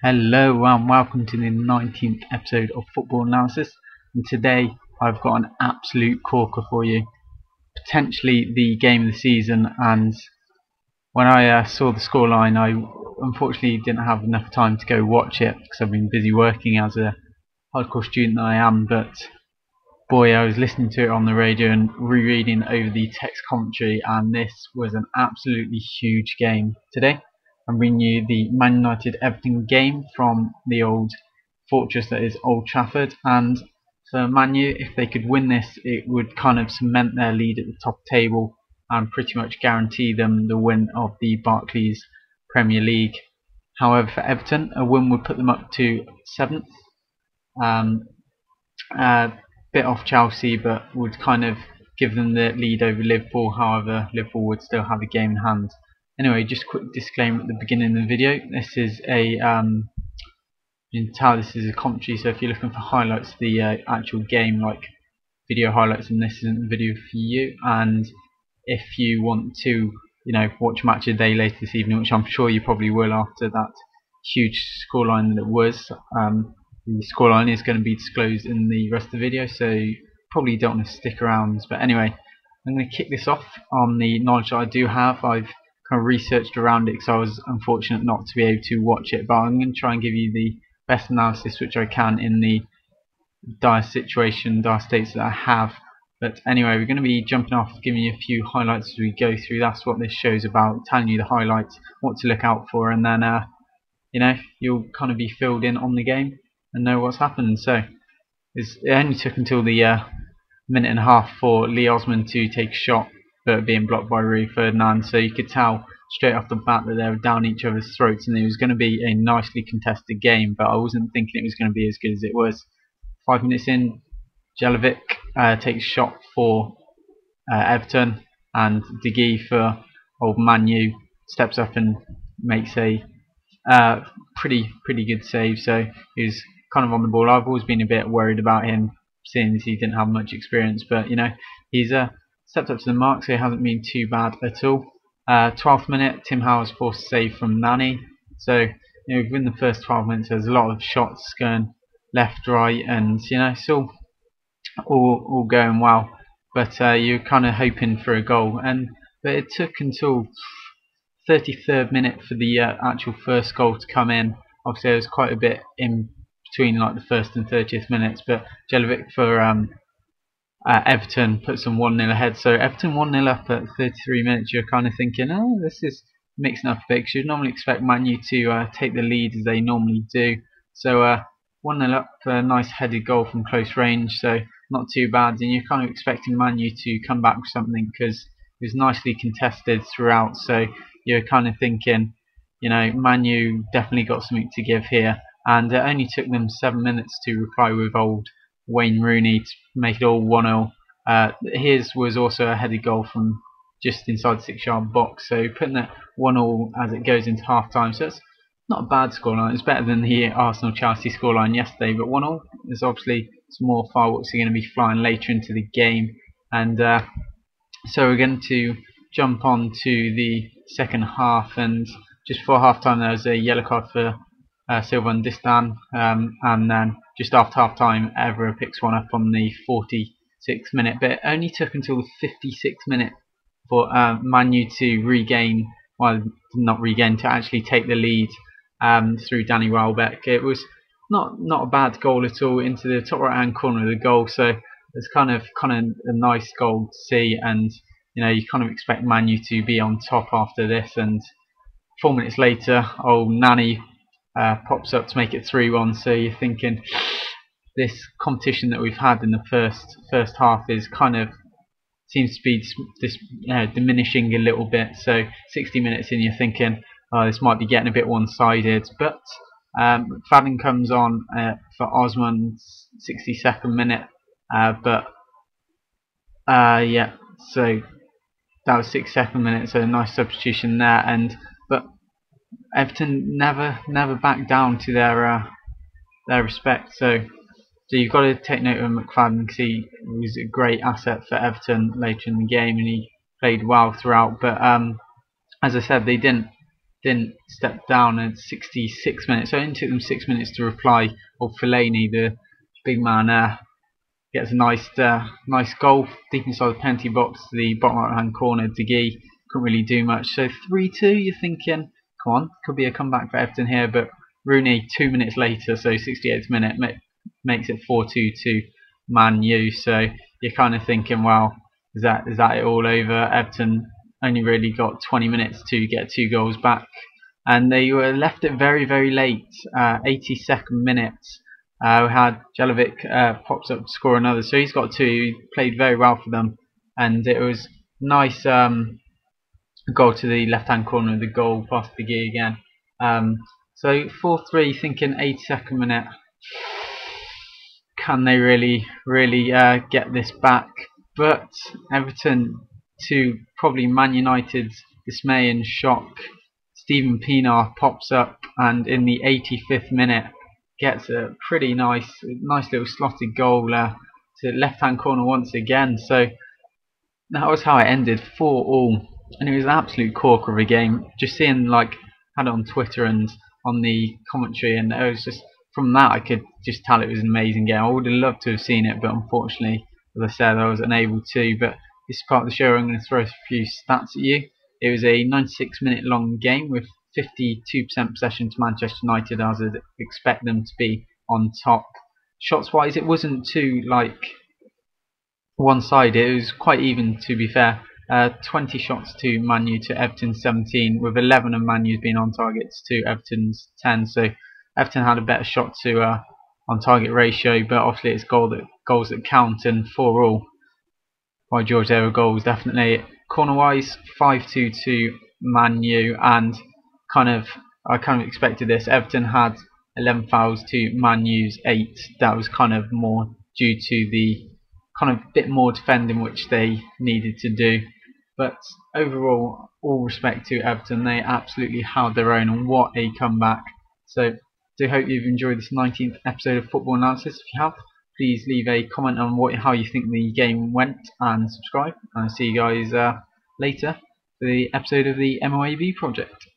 Hello and welcome to the 19th episode of Football Analysis, and today I've got an absolute corker for you, potentially the game of the season. And when I saw the scoreline, I unfortunately didn't have enough time to go watch it because I've been busy working as a hardcore student that I am, but boy, I was listening to it on the radio and rereading over the text commentary, and this was an absolutely huge game today. I'm bringing you the Man United Everton game from the old fortress that is Old Trafford. And for Man U, if they could win this, it would kind of cement their lead at the top table and pretty much guarantee them the win of the Barclays Premier League. However, for Everton, a win would put them up to 7th. Bit off Chelsea, but would kind of give them the lead over Liverpool. However, Liverpool would still have a game in hand. Anyway, just a quick disclaimer at the beginning of the video. This is a you can tell this is a commentary, so if you're looking for highlights of the actual game, like video highlights, then this isn't the video for you. And if you want to, watch Match of the Day later this evening, which I'm sure you probably will after that huge scoreline that it was, the scoreline is going to be disclosed in the rest of the video, so you probably don't want to stick around. But anyway, I'm going to kick this off on the knowledge that I do have. I've kind of researched around it because I was unfortunate not to be able to watch it, but I'm going to try and give you the best analysis which I can in the dire states that I have. But anyway, we're going to be jumping off, giving you a few highlights as we go through. That's what this show's about, telling you the highlights, what to look out for, and then you'll kind of be filled in on the game and know what's happened. So it only took until the minute and a half for Lee Osman to take a shot, but being blocked by Rio Ferdinand, so you could tell straight off the bat that they were down each other's throats and it was going to be a nicely contested game, but I wasn't thinking it was going to be as good as it was. 5 minutes in, Jelavic takes a shot for Everton, and De Gea for old Man U steps up and makes a pretty good save, so he's kind of on the ball. I've always been a bit worried about him, seeing as he didn't have much experience, but he's stepped up to the mark, so he hasn't been too bad at all. 12th minute, Tim Howard's forced a save from Nani. So within the first 12 minutes, there's a lot of shots going left, right, and it's all going well. But you're kind of hoping for a goal, but it took until 33rd minute for the actual first goal to come in. Obviously, there was quite a bit in between, like the first and 30th minutes, but Jelavic for Everton puts them 1-0 ahead. So Everton 1-0 up at 33 minutes. You're kind of thinking, oh, this is mixing up a bit, because you'd normally expect Man U to take the lead as they normally do. So 1-0 up for a nice headed goal from close range, so not too bad. And you're kind of expecting Man U to come back with something, because it was nicely contested throughout. So you're kind of thinking, Man U definitely got something to give here. And it only took them 7 minutes to reply with old Wayne Rooney to make it all 1-0. His was also a headed goal from just inside the 6-yard box, so putting that 1-0 as it goes into half time. So it's not a bad scoreline. It's better than the Arsenal-Chelsea scoreline yesterday, but 1-0 is obviously some more fireworks are going to be flying later into the game. And so we're going to jump on to the second half, and just before half time there was a yellow card for Silva and Distan, and then just after half time Evra picks one up on the 46th minute, but it only took until the 56th minute for Man U to regain, well, not regain, to actually take the lead through Danny Welbeck. It was not a bad goal at all, into the top right hand corner of the goal, so it's kind of a nice goal to see. And you kind of expect Man U to be on top after this, and 4 minutes later old Nani pops up to make it 3-1. So you're thinking this competition that we've had in the first half is kind of seems to be diminishing a little bit. So 60 minutes in, you're thinking, oh, this might be getting a bit one-sided, but Fadden comes on for Osman's 62nd minute, yeah, so that was 62nd minute, so a nice substitution there. But Everton never backed down to their respect. So you've got to take note of McFadden, because he was a great asset for Everton later in the game, and he played well throughout. But as I said, they didn't didn't step down at 66 minutes. So it only took them 6 minutes to reply. Or Fellaini, the big man, gets a nice goal deep inside the penalty box to the bottom right hand corner. De Gea couldn't really do much. So 3-2, you're thinking, come on, could be a comeback for Everton here. But Rooney 2 minutes later, so 68th minute, makes it 4-2 to Man U. So you're kind of thinking, well, is that it all over? Everton only really got 20 minutes to get 2 goals back, and they were left it very, very late. 82nd minute, we had Jelavic pops up to score another, so he's got 2. He played very well for them, and it was nice goal to the left hand corner of the goal past the gear again. So 4-3, thinking 82nd minute, can they really get this back? But Everton, to probably Man United's dismay and shock, Stephen Pienaar pops up and in the 85th minute gets a pretty nice little slotted goal to left hand corner once again. So that was how it ended, 4-all, and it was an absolute corker of a game. Just seeing, like, had it on Twitter and on the commentary, and it was just, from that I could just tell it was an amazing game. I would have loved to have seen it, but unfortunately, as I said, I was unable to. But this is part of the show where I'm going to throw a few stats at you. It was a 96-minute long game with 52% possession to Manchester United, as I'd expect them to be on top. Shots wise, it wasn't too one-sided. It was quite even, to be fair. 20 shots to Man U to Everton's 17, with 11 of Man U's being on targets to Everton's 10. So Everton had a better shot to on target ratio, but obviously it's goals that count, and 4-all. By George, there were goals definitely. Corner wise, 5-2 to Man U, and I kind of expected this. Everton had 11 fouls to Man U's 8. That was kind of more due to the kind of bit more defending which they needed to do. But overall, all respect to Everton, they absolutely held their own, and what a comeback. So I do hope you've enjoyed this 19th episode of Football Analysis. If you have, please leave a comment on how you think the game went, and subscribe. And I'll see you guys later for the episode of the MOAB project.